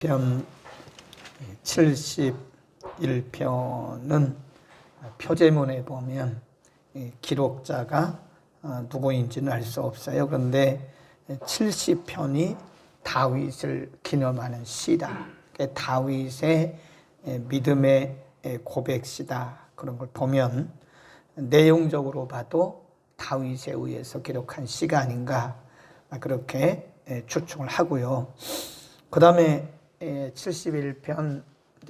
편 71편은 표제문에 보면 기록자가 누구인지는 알 수 없어요. 그런데 70편이 다윗을 기념하는 시다. 다윗의 믿음의 고백시다. 그런 걸 보면 내용적으로 봐도 다윗에 의해서 기록한 시가 아닌가 그렇게 추측을 하고요. 그 다음에 71편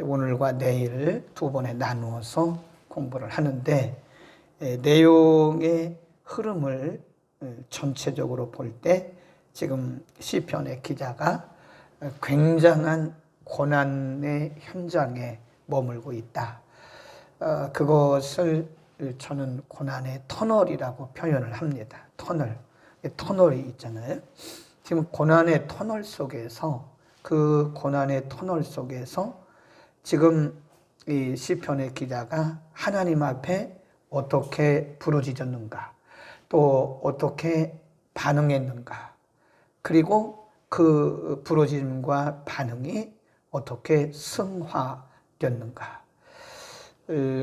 오늘과 내일 두 번에 나누어서 공부를 하는데 내용의 흐름을 전체적으로 볼 때 지금 시편의 기자가 굉장한 고난의 현장에 머물고 있다. 그것을 저는 고난의 터널이라고 표현을 합니다. 터널이 있잖아요. 지금 고난의 터널 속에서 그 고난의 터널 속에서 지금 이 시편의 기자가 하나님 앞에 어떻게 부르짖었는가, 또 어떻게 반응했는가, 그리고 그 부르짖음과 반응이 어떻게 승화됐는가.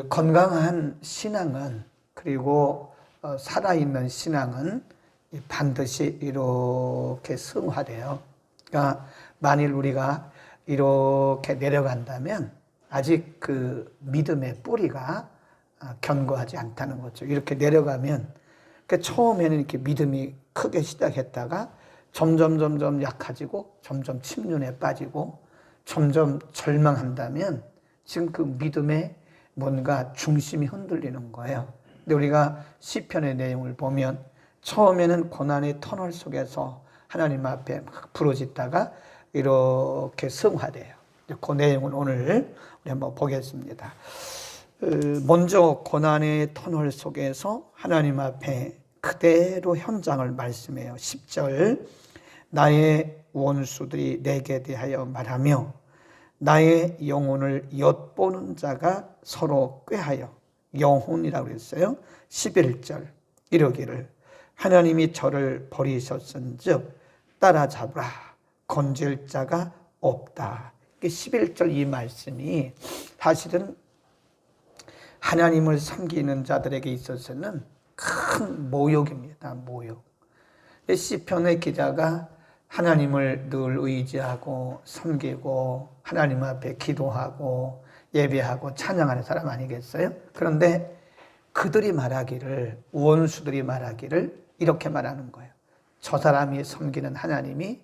건강한 신앙은, 그리고 살아있는 신앙은 반드시 이렇게 승화돼요. 그러니까 만일 우리가 이렇게 내려간다면 아직 그 믿음의 뿌리가 견고하지 않다는 거죠. 이렇게 내려가면 처음에는 이렇게 믿음이 크게 시작했다가 점점 약해지고 점점 침륜에 빠지고 점점 절망한다면 지금 그 믿음의 뭔가 중심이 흔들리는 거예요. 근데 우리가 시편의 내용을 보면 처음에는 고난의 터널 속에서 하나님 앞에 막 부르짖다가 이렇게 승화돼요. 그 내용을 오늘 우리 한번 보겠습니다. 먼저 고난의 터널 속에서 하나님 앞에 그대로 현장을 말씀해요. 10절, 나의 원수들이 내게 대하여 말하며 나의 영혼을 엿보는 자가 서로 꾀하여, 영혼이라고 그랬어요. 11절, 이러기를 하나님이 저를 버리셨은즉 따라잡으라, 건질 자가 없다. 11절 이 말씀이 사실은 하나님을 섬기는 자들에게 있어서는 큰 모욕입니다. 모욕. 시편의 기자가 하나님을 늘 의지하고 섬기고 하나님 앞에 기도하고 예배하고 찬양하는 사람 아니겠어요? 그런데 그들이 말하기를, 원수들이 말하기를 이렇게 말하는 거예요. 저 사람이 섬기는 하나님이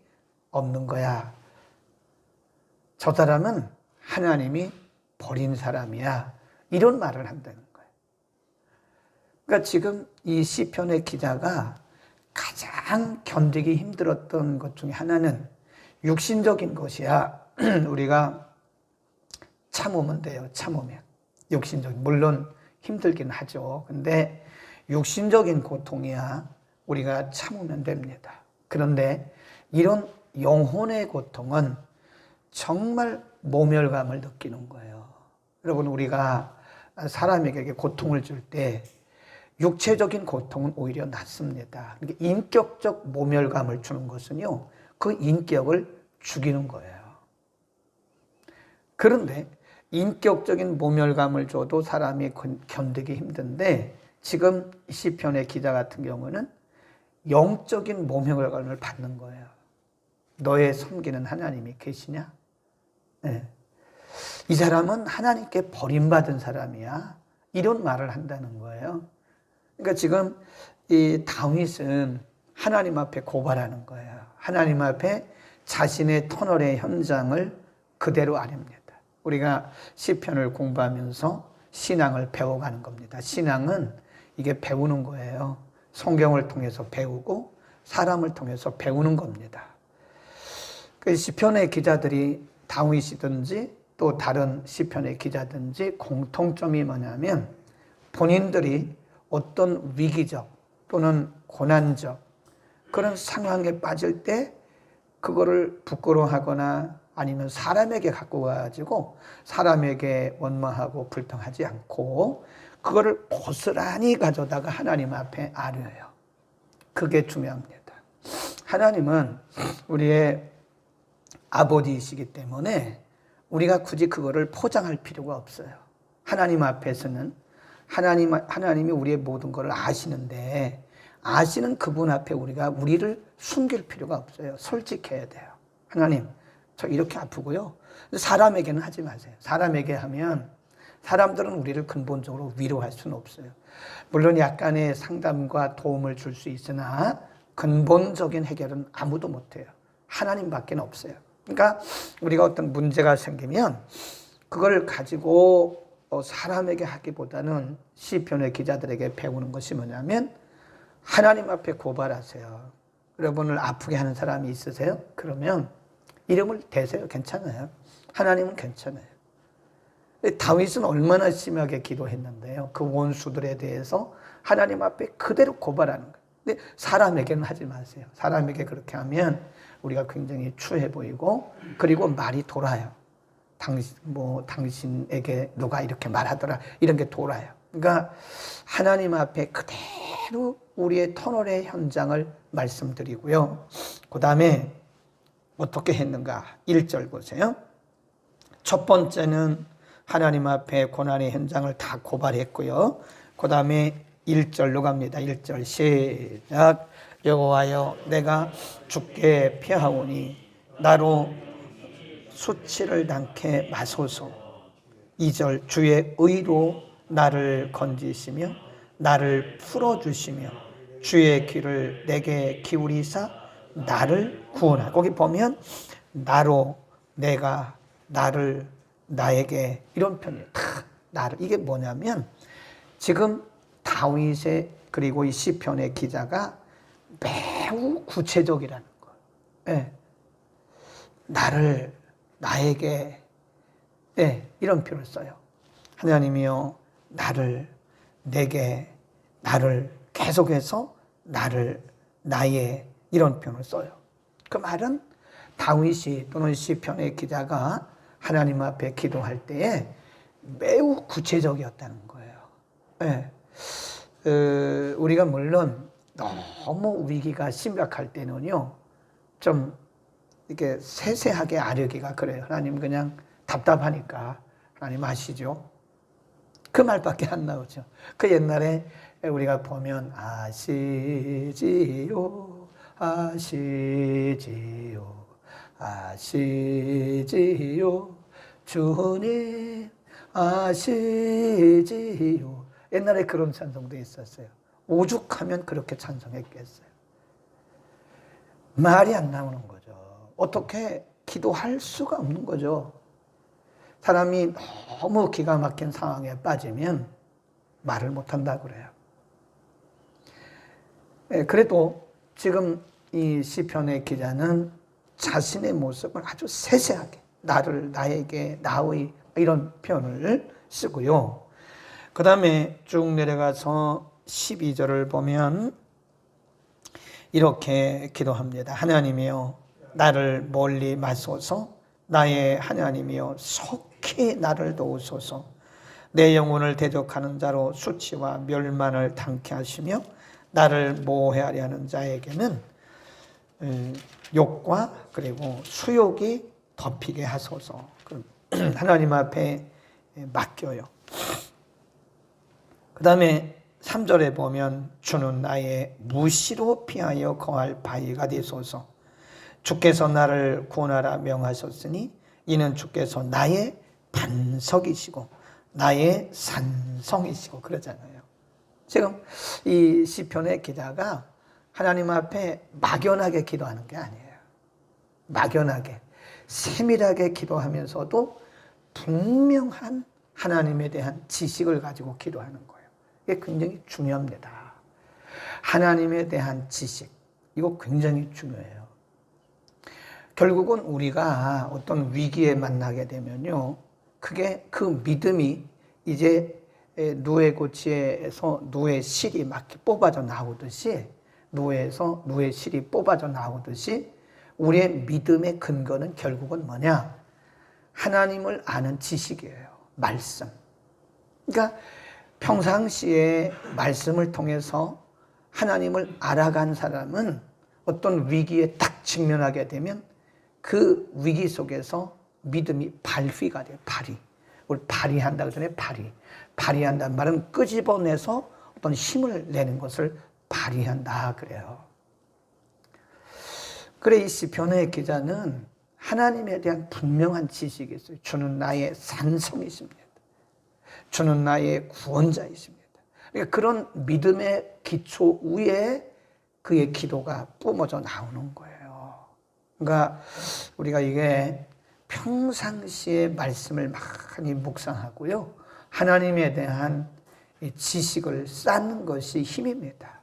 없는 거야. 저 사람은 하나님이 버린 사람이야. 이런 말을 한다는 거예요. 그러니까 지금 이 시편의 기자가 가장 견디기 힘들었던 것 중에 하나는 육신적인 것이야. 우리가 참으면 돼요. 참으면. 육신적인, 물론 힘들긴 하죠. 근데 육신적인 고통이야 우리가 참으면 됩니다. 그런데 이런 영혼의 고통은 정말 모멸감을 느끼는 거예요. 여러분, 우리가 사람에게 고통을 줄 때 육체적인 고통은 오히려 낫습니다. 그러니까 인격적 모멸감을 주는 것은요, 그 인격을 죽이는 거예요. 그런데 인격적인 모멸감을 줘도 사람이 견디기 힘든데 지금 시편의 기자 같은 경우는 영적인 모멸감을 받는 거예요. 너의 섬기는 하나님이 계시냐? 네. 이 사람은 하나님께 버림받은 사람이야. 이런 말을 한다는 거예요. 그러니까 지금 이 다윗은 하나님 앞에 고발하는 거예요. 하나님 앞에 자신의 터널의 현장을 그대로 아립니다. 우리가 시편을 공부하면서 신앙을 배워가는 겁니다. 신앙은 이게 배우는 거예요. 성경을 통해서 배우고 사람을 통해서 배우는 겁니다. 그 시편의 기자들이 다윗이든지 또 다른 시편의 기자든지 공통점이 뭐냐면 본인들이 어떤 위기적 또는 고난적 그런 상황에 빠질 때 그거를 부끄러워하거나 아니면 사람에게 갖고 가지고 사람에게 원망하고 불평하지 않고 그거를 고스란히 가져다가 하나님 앞에 아뢰어요. 그게 중요합니다. 하나님은 우리의 아버지이시기 때문에 우리가 굳이 그거를 포장할 필요가 없어요. 하나님 앞에서는 하나님이 우리의 모든 것을 아시는데 아시는 그분 앞에 우리가 우리를 숨길 필요가 없어요. 솔직해야 돼요. 하나님, 저 이렇게 아프고요. 사람에게는 하지 마세요. 사람에게 하면 사람들은 우리를 근본적으로 위로할 수는 없어요. 물론 약간의 상담과 도움을 줄 수 있으나 근본적인 해결은 아무도 못해요. 하나님밖에 없어요. 그러니까 우리가 어떤 문제가 생기면 그걸 가지고 사람에게 하기보다는 시편의 기자들에게 배우는 것이 뭐냐면 하나님 앞에 고발하세요. 여러분을 아프게 하는 사람이 있으세요? 그러면 이름을 대세요. 괜찮아요. 하나님은 괜찮아요. 다윗은 얼마나 심하게 기도했는데요. 그 원수들에 대해서 하나님 앞에 그대로 고발하는 거예요. 근데 사람에게는 하지 마세요. 사람에게 그렇게 하면 우리가 굉장히 추해 보이고 그리고 말이 돌아요. 당신에게 누가 이렇게 말하더라. 이런 게 돌아요. 그러니까 하나님 앞에 그대로 우리의 터널의 현장을 말씀드리고요. 그 다음에 어떻게 했는가? 1절 보세요. 첫 번째는 하나님 앞에 고난의 현장을 다 고발했고요. 그 다음에 1절로 갑니다. 1절 시작. 여호와여 내가 죽게 피하오니 나로 수치를 당케 마소서. 2절 주의 의로 나를 건지시며 나를 풀어주시며 주의 귀를 내게 기울이사 나를 구원하. 거기 보면 나로 내가 나를 나에게 이런 표현이에요. 나를. 이게 뭐냐면 지금 다윗의 그리고 이 시편의 기자가 매우 구체적이라는 거예요. 네. 나를 나에게 네, 이런 표현을 써요. 하나님이여 나를 내게 나를 계속해서 나를 나의 이런 표현을 써요. 그 말은 다윗이 또는 시편의 기자가 하나님 앞에 기도할 때에 매우 구체적이었다는 거예요. 네. 우리가 물론 너무 위기가 심각할 때는요, 좀 이렇게 세세하게 아뢰기가 그래요. 하나님 그냥 답답하니까 하나님 아시죠? 그 말밖에 안 나오죠. 그 옛날에 우리가 보면 아시지요, 아시지요, 아시지요, 주님 아시지요. 옛날에 그런 찬송도 있었어요. 오죽하면 그렇게 찬송했겠어요. 말이 안 나오는 거죠. 어떻게 기도할 수가 없는 거죠. 사람이 너무 기가 막힌 상황에 빠지면 말을 못한다 그래요. 그래도 지금 이 시편의 기자는 자신의 모습을 아주 세세하게 나를 나에게 나의 이런 표현을 쓰고요. 그 다음에 쭉 내려가서 12절을 보면 이렇게 기도합니다. 하나님이여 나를 멀리 마소서. 나의 하나님이여 속히 나를 도우소서. 내 영혼을 대적하는 자로 수치와 멸망을 당케 하시며 나를 모해하려 하는 자에게는 욕과 그리고 수욕이 덮이게 하소서. 하나님 앞에 맡겨요. 그 다음에 3절에 보면 주는 나의 무시로 피하여 거할 바위가 되소서. 주께서 나를 구원하라 명하셨으니 이는 주께서 나의 반석이시고 나의 산성이시고 그러잖아요. 지금 이 시편의 기자가 하나님 앞에 막연하게 기도하는 게 아니에요. 막연하게 세밀하게 기도하면서도 분명한 하나님에 대한 지식을 가지고 기도하는 거예요. 이게 굉장히 중요합니다. 하나님에 대한 지식, 이거 굉장히 중요해요. 결국은 우리가 어떤 위기에 만나게 되면요, 그게 그 믿음이 이제 누에 고치에서 누에 실이 막 뽑아져 나오듯이, 누에에서 누에 실이 뽑아져 나오듯이 우리의 믿음의 근거는 결국은 뭐냐? 하나님을 아는 지식이에요. 말씀. 그러니까 평상시에 말씀을 통해서 하나님을 알아간 사람은 어떤 위기에 딱 직면하게 되면 그 위기 속에서 믿음이 발휘가 돼요. 발휘. 우리 발휘한다 그러잖아요. 발휘한다는 말은 끄집어내서 어떤 힘을 내는 것을 발휘한다 그래요. 그래 이 시편의 기자는 하나님에 대한 분명한 지식이 있어요. 주는 나의 산성이십니다. 주는 나의 구원자이십니다. 그러니까 그런 믿음의 기초 위에 그의 기도가 뿜어져 나오는 거예요. 그러니까 우리가 이게 평상시에 말씀을 많이 묵상하고요. 하나님에 대한 지식을 쌓는 것이 힘입니다.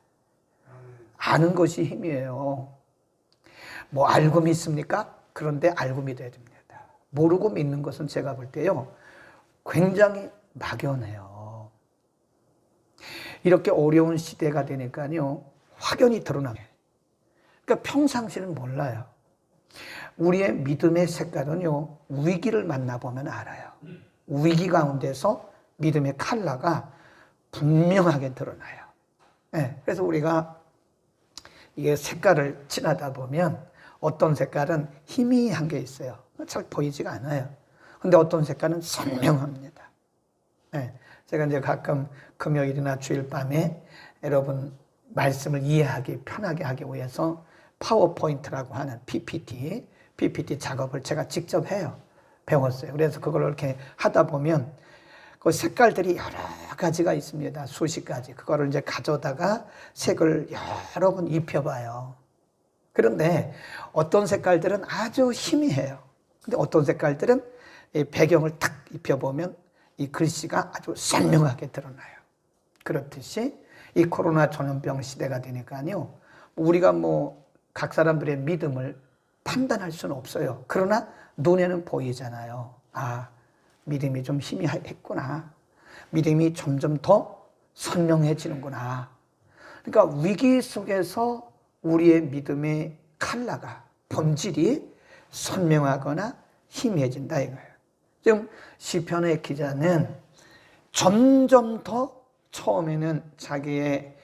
아는 것이 힘이에요. 뭐 알고 믿습니까? 그런데 알고 믿어야 됩니다. 모르고 믿는 것은 제가 볼 때요. 굉장히 막연해요. 이렇게 어려운 시대가 되니까요. 확연히 드러나게. 그러니까 평상시는 몰라요. 우리의 믿음의 색깔은요. 위기를 만나보면 알아요. 위기 가운데서 믿음의 컬러가 분명하게 드러나요. 네, 그래서 우리가 이게 색깔을 칠하다 보면 어떤 색깔은 희미한 게 있어요. 잘 보이지가 않아요. 근데 어떤 색깔은 선명합니다. 네, 제가 이제 가끔 금요일이나 주일 밤에 여러분 말씀을 이해하기 편하게 하기 위해서 파워포인트라고 하는 PPT 작업을 제가 직접 해요. 배웠어요. 그래서 그걸 이렇게 하다 보면 그 색깔들이 여러 가지가 있습니다. 수십 가지. 그거를 이제 가져다가 색을 여러 번 입혀봐요. 그런데 어떤 색깔들은 아주 희미해요. 근데 어떤 색깔들은 이 배경을 탁 입혀보면 이 글씨가 아주 선명하게 드러나요. 그렇듯이 이 코로나 전염병 시대가 되니까요. 우리가 뭐 각 사람들의 믿음을 판단할 수는 없어요. 그러나 눈에는 보이잖아요. 아, 믿음이 좀 희미했구나. 믿음이 점점 더 선명해지는구나. 그러니까 위기 속에서 우리의 믿음의 컬러가, 본질이 선명하거나 희미해진다 이거예요. 지금 시편의 기자는 점점 더 처음에는 자기의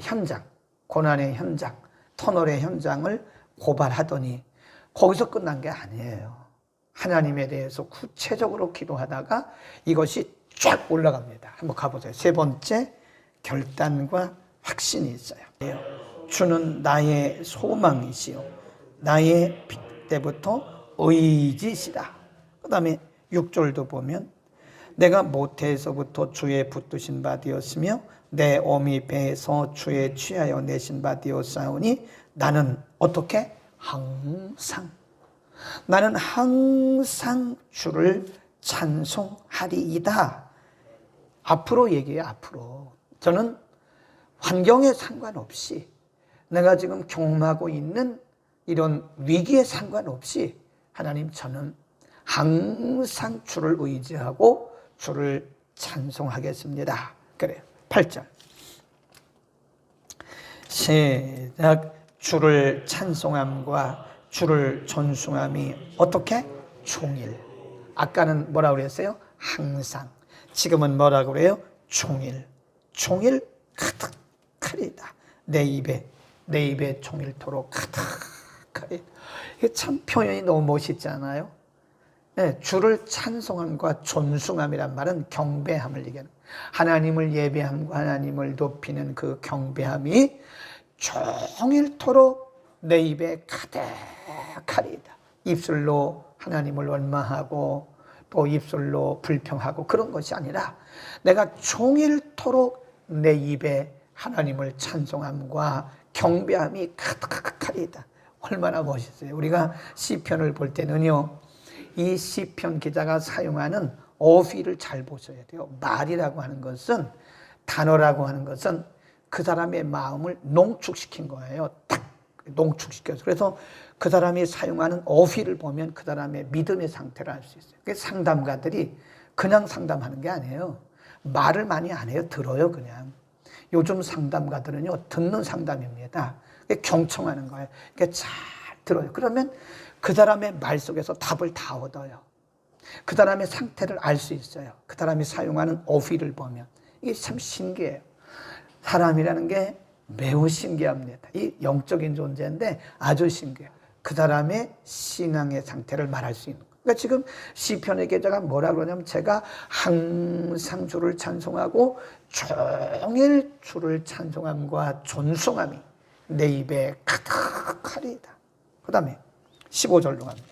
현장, 고난의 현장, 터널의 현장을 고발하더니 거기서 끝난 게 아니에요. 하나님에 대해서 구체적으로 기도하다가 이것이 쫙 올라갑니다. 한번 가보세요. 세 번째, 결단과 확신이 있어요. 주는 나의 소망이시요 나의 빗때부터 의지시다. 그 다음에 6절도 보면 내가 모태에서부터 주의 붙드신 바 되었으며 내 어미 배에서 주의 취하여 내신 바 되었사오니 나는 어떻게? 나는 항상 주를 찬송하리이다. 앞으로 얘기해요. 앞으로. 저는 환경에 상관없이 내가 지금 경험하고 있는 이런 위기에 상관없이 하나님 저는 항상 주를 의지하고 주를 찬송하겠습니다. 그래요. 8절 시작. 주를 찬송함과 주를 존숭함이 어떻게? 종일. 아까는 뭐라고 그랬어요? 항상. 지금은 뭐라고 그래요? 종일. 종일 가득하리다. 내 입에 종일토록 가득하리다. 이게 참 표현이 너무 멋있잖아요. 네, 주를 찬송함과 존숭함이란 말은 경배함을 얘기하는 거예요. 하나님을 예배함과 하나님을 높이는 그 경배함이 종일토록 내 입에 가득하리다. 입술로 하나님을 원망하고 또 입술로 불평하고 그런 것이 아니라 내가 종일토록 내 입에 하나님을 찬송함과 경배함이 가득하리다. 얼마나 멋있어요. 우리가 시편을 볼 때는요. 이 시편 기자가 사용하는 어휘를 잘 보셔야 돼요. 말이라고 하는 것은, 단어라고 하는 것은 그 사람의 마음을 농축시킨 거예요. 딱 농축시켜서. 그래서 그 사람이 사용하는 어휘를 보면 그 사람의 믿음의 상태를 알 수 있어요. 그래서 상담가들이 그냥 상담하는 게 아니에요. 말을 많이 안 해요. 들어요, 그냥. 요즘 상담가들은요, 듣는 상담입니다. 경청하는 거예요. 그러니까 잘 들어요. 그러면 그 사람의 말 속에서 답을 다 얻어요. 그 사람의 상태를 알 수 있어요. 그 사람이 사용하는 어휘를 보면. 이게 참 신기해요. 사람이라는 게 매우 신기합니다. 이 영적인 존재인데 아주 신기해요. 그 사람의 신앙의 상태를 말할 수 있는 거예요. 그러니까 지금 시편의 기자가 뭐라 그러냐면 제가 항상 주를 찬송하고 종일 주를 찬송함과 존송함이 내 입에 가득하리이다. 그 다음에 15절로 갑니다.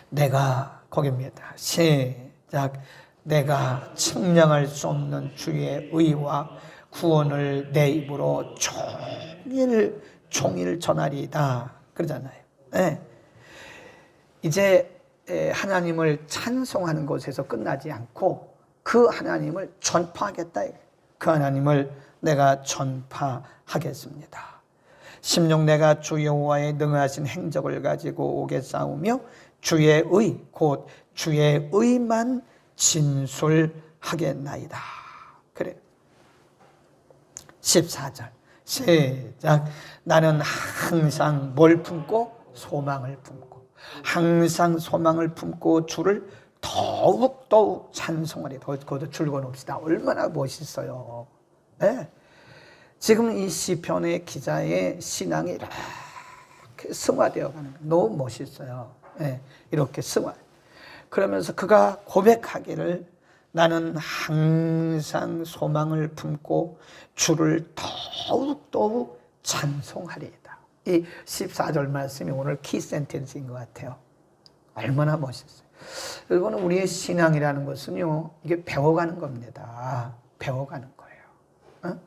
내가 거기입니다. 시작. 내가 측량할 수 없는 주의 의와 구원을 내 입으로 종일 전하리이다. 그러잖아요. 네. 이제 하나님을 찬송하는 것에서 끝나지 않고 그 하나님을 전파하겠다. 그 하나님을 내가 전파하겠습니다. 심령 내가 주 여호와의 능하신 행적을 가지고 오겠사오며 주의 의 곧 주의 의만 진술하겠나이다. 그래. 14절 시작. 나는 항상 뭘 품고? 소망을 품고 항상 소망을 품고 주를 더욱 찬송하리. 그것도 줄거놓읍시다. 얼마나 멋있어요. 네. 지금 이 시편의 기자의 신앙이 이렇게 승화되어 가는 거예요. 너무 멋있어요. 네. 이렇게 승화. 그러면서 그가 고백하기를 나는 항상 소망을 품고 주를 더욱 찬송하리이다. 이 14절 말씀이 오늘 키 센텐스인 것 같아요. 얼마나 멋있어요. 여러분, 우리의 신앙이라는 것은요, 이게 배워가는 겁니다. 배워가는 거예요. 어?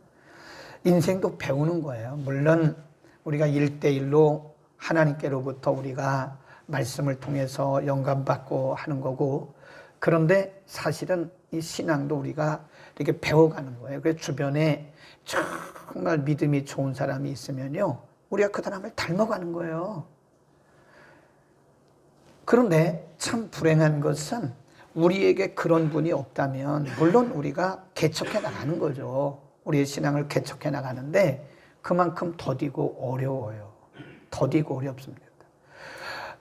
인생도 배우는 거예요. 물론 우리가 1대1로 하나님께로부터 우리가 말씀을 통해서 영감받고 하는 거고, 그런데 사실은 이 신앙도 우리가 이렇게 배워가는 거예요. 그래서 주변에 정말 믿음이 좋은 사람이 있으면요, 우리가 그 사람을 닮아가는 거예요. 그런데 참 불행한 것은 우리에게 그런 분이 없다면 물론 우리가 개척해 나가는 거죠. 우리의 신앙을 개척해 나가는데 그만큼 더디고 어려워요. 더디고 어렵습니다.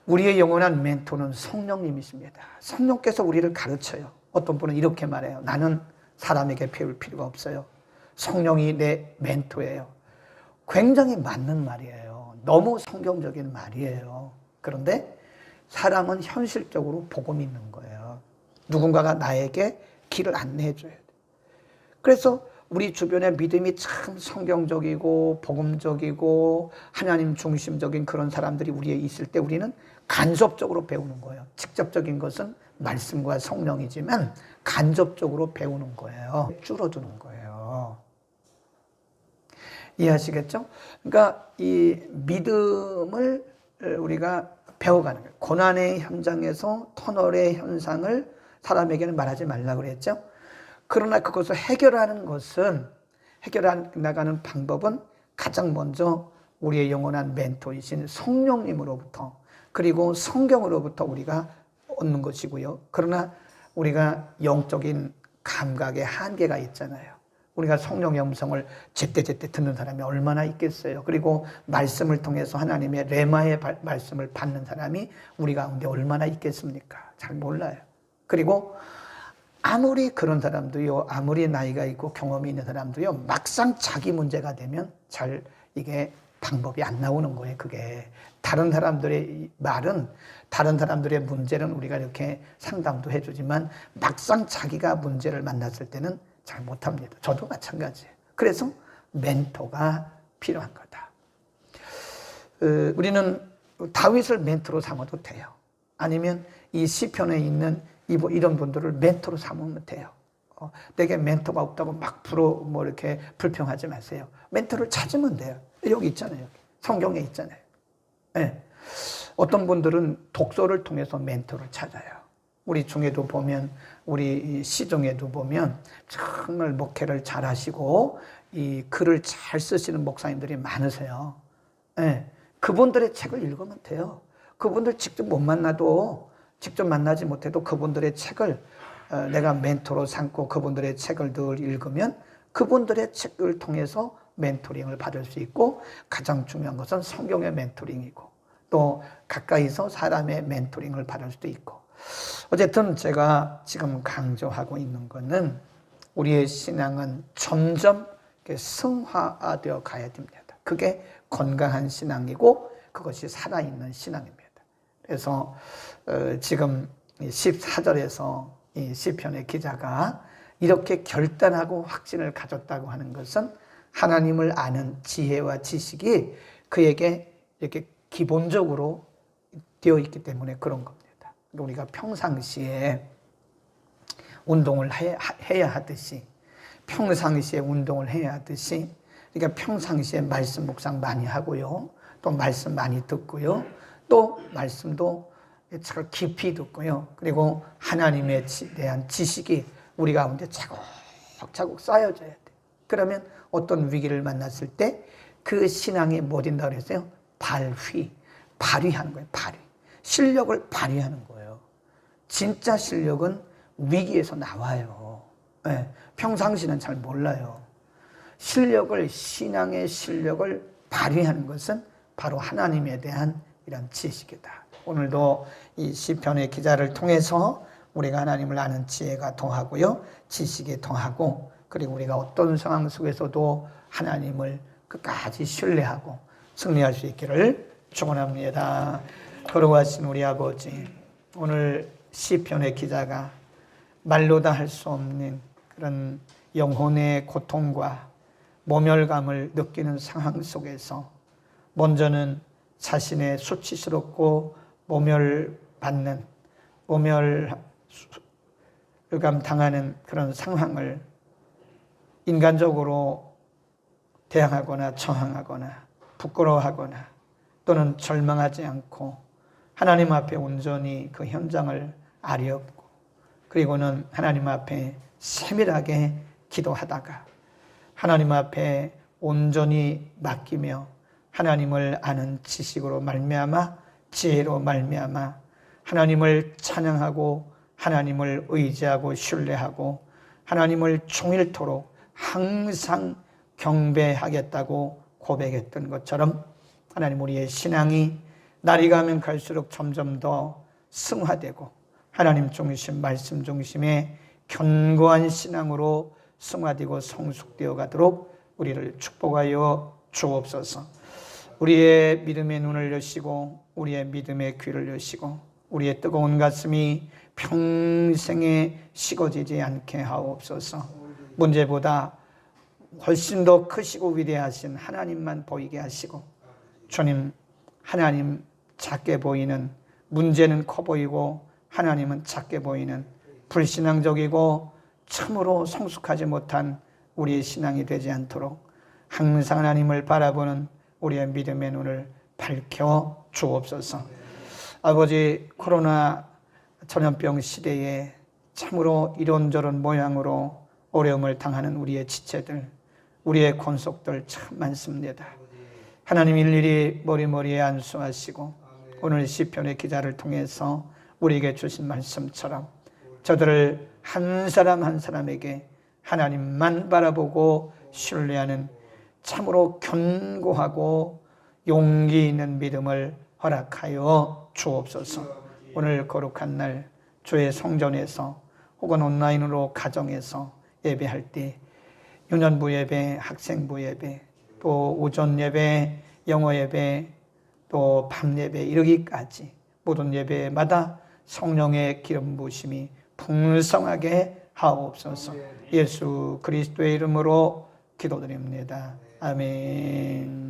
우리의 영원한 멘토는 성령님이십니다. 성령께서 우리를 가르쳐요. 어떤 분은 이렇게 말해요. 나는 사람에게 배울 필요가 없어요. 성령이 내 멘토예요. 굉장히 맞는 말이에요. 너무 성경적인 말이에요. 그런데 사람은 현실적으로 복음이 있는 거예요. 누군가가 나에게 길을 안내해 줘야 돼. 그래서 우리 주변에 믿음이 참 성경적이고 복음적이고 하나님 중심적인 그런 사람들이 우리에 있을 때 우리는 간접적으로 배우는 거예요. 직접적인 것은 말씀과 성령이지만 간접적으로 배우는 거예요. 줄어드는 거예요. 이해하시겠죠? 그러니까 이 믿음을 우리가 배워가는 거예요. 고난의 현장에서 터널의 현상을 사람에게는 말하지 말라고 그랬죠. 그러나 그것을 해결하는 나가는 방법은 가장 먼저 우리의 영원한 멘토이신 성령님으로부터 그리고 성경으로부터 우리가 얻는 것이고요. 그러나 우리가 영적인 감각의 한계가 있잖아요. 우리가 성령의 음성을 제때제때 듣는 사람이 얼마나 있겠어요. 그리고 말씀을 통해서 하나님의 레마의 말씀을 받는 사람이 우리 가운데 얼마나 있겠습니까? 잘 몰라요. 그리고 아무리 그런 사람도요, 아무리 나이가 있고 경험이 있는 사람도요, 막상 자기 문제가 되면 잘 이게 방법이 안 나오는 거예요. 그게 다른 사람들의 말은, 다른 사람들의 문제는 우리가 이렇게 상담도 해주지만 막상 자기가 문제를 만났을 때는 잘 못합니다. 저도 마찬가지예요. 그래서 멘토가 필요한 거다. 우리는 다윗을 멘토로 삼아도 돼요. 아니면 이 시편에 있는 이런 분들을 멘토로 삼으면 돼요. 내게 멘토가 없다고 막 이렇게 불평하지 마세요. 멘토를 찾으면 돼요. 여기 있잖아요. 여기. 성경에 있잖아요. 네. 어떤 분들은 독서를 통해서 멘토를 찾아요. 우리 중에도 보면, 우리 시중에도 보면 정말 목회를 잘 하시고 이 글을 잘 쓰시는 목사님들이 많으세요. 네. 그분들의 책을 읽으면 돼요. 그분들 직접 못 만나도, 직접 만나지 못해도 그분들의 책을 내가 멘토로 삼고 그분들의 책을 늘 읽으면 그분들의 책을 통해서 멘토링을 받을 수 있고, 가장 중요한 것은 성경의 멘토링이고 또 가까이서 사람의 멘토링을 받을 수도 있고, 어쨌든 제가 지금 강조하고 있는 것은 우리의 신앙은 점점 승화되어 가야 됩니다. 그게 건강한 신앙이고 그것이 살아있는 신앙입니다. 그래서 지금 14절에서 이 시편의 기자가 이렇게 결단하고 확신을 가졌다고 하는 것은 하나님을 아는 지혜와 지식이 그에게 이렇게 기본적으로 되어 있기 때문에 그런 겁니다. 우리가 평상시에 운동을 해야 하듯이, 평상시에 운동을 해야 하듯이, 그러니까 평상시에 말씀 묵상 많이 하고요, 또 말씀 많이 듣고요, 또 말씀도 참 깊이 듣고요, 그리고 하나님에 대한 지식이 우리 가운데 차곡차곡 쌓여져야 돼. 그러면 어떤 위기를 만났을 때 그 신앙이 뭐 된다고 그랬어요? 발휘하는 거예요. 실력을 발휘하는 거예요. 진짜 실력은 위기에서 나와요. 네, 평상시는 잘 몰라요. 신앙의 실력을 발휘하는 것은 바로 하나님에 대한 이런 지식이다. 오늘도 이 시편의 기자를 통해서 우리가 하나님을 아는 지혜가 더하고요, 지식이 더하고, 그리고 우리가 어떤 상황 속에서도 하나님을 끝까지 신뢰하고 승리할 수 있기를 축원합니다. 거룩하신 우리 아버지, 오늘 시편의 기자가 말로 다 할 수 없는 그런 영혼의 고통과 모멸감을 느끼는 상황 속에서 먼저는 자신의 수치스럽고 모멸감 당하는 그런 상황을 인간적으로 대항하거나 저항하거나 부끄러워하거나 또는 절망하지 않고 하나님 앞에 온전히 그 현장을 아뢰었고, 그리고는 하나님 앞에 세밀하게 기도하다가 하나님 앞에 온전히 맡기며 하나님을 아는 지식으로 말미암아, 지혜로 말미암아 하나님을 찬양하고 하나님을 의지하고 신뢰하고 하나님을 종일토록 항상 경배하겠다고 고백했던 것처럼 하나님, 우리의 신앙이 날이 가면 갈수록 점점 더 승화되고 하나님 중심, 말씀 중심의 견고한 신앙으로 승화되고 성숙되어 가도록 우리를 축복하여 주옵소서. 우리의 믿음의 눈을 여시고 우리의 믿음의 귀를 여시고 우리의 뜨거운 가슴이 평생에 식어지지 않게 하옵소서. 문제보다 훨씬 더 크시고 위대하신 하나님만 보이게 하시고, 주님, 하나님 작게 보이는, 문제는 커 보이고 하나님은 작게 보이는 불신앙적이고 참으로 성숙하지 못한 우리의 신앙이 되지 않도록 항상 하나님을 바라보는 우리의 믿음의 눈을 밝혀 주옵소서. 아버지, 코로나 전염병 시대에 참으로 이런저런 모양으로 어려움을 당하는 우리의 지체들, 우리의 권속들 참 많습니다. 하나님 일일이 머리머리에 안수하시고 오늘 시편의 기자를 통해서 우리에게 주신 말씀처럼 저들을 한 사람 한 사람에게 하나님만 바라보고 신뢰하는 참으로 견고하고 용기 있는 믿음을 허락하여 주옵소서. 오늘 거룩한 날 주의 성전에서 혹은 온라인으로 가정에서 예배할 때 유년부 예배, 학생부 예배, 또 오전 예배, 영어 예배, 또 밤 예배 이르기까지 모든 예배마다 성령의 기름 부으심이 풍성하게 하옵소서. 예수 그리스도의 이름으로 기도드립니다. 아멘.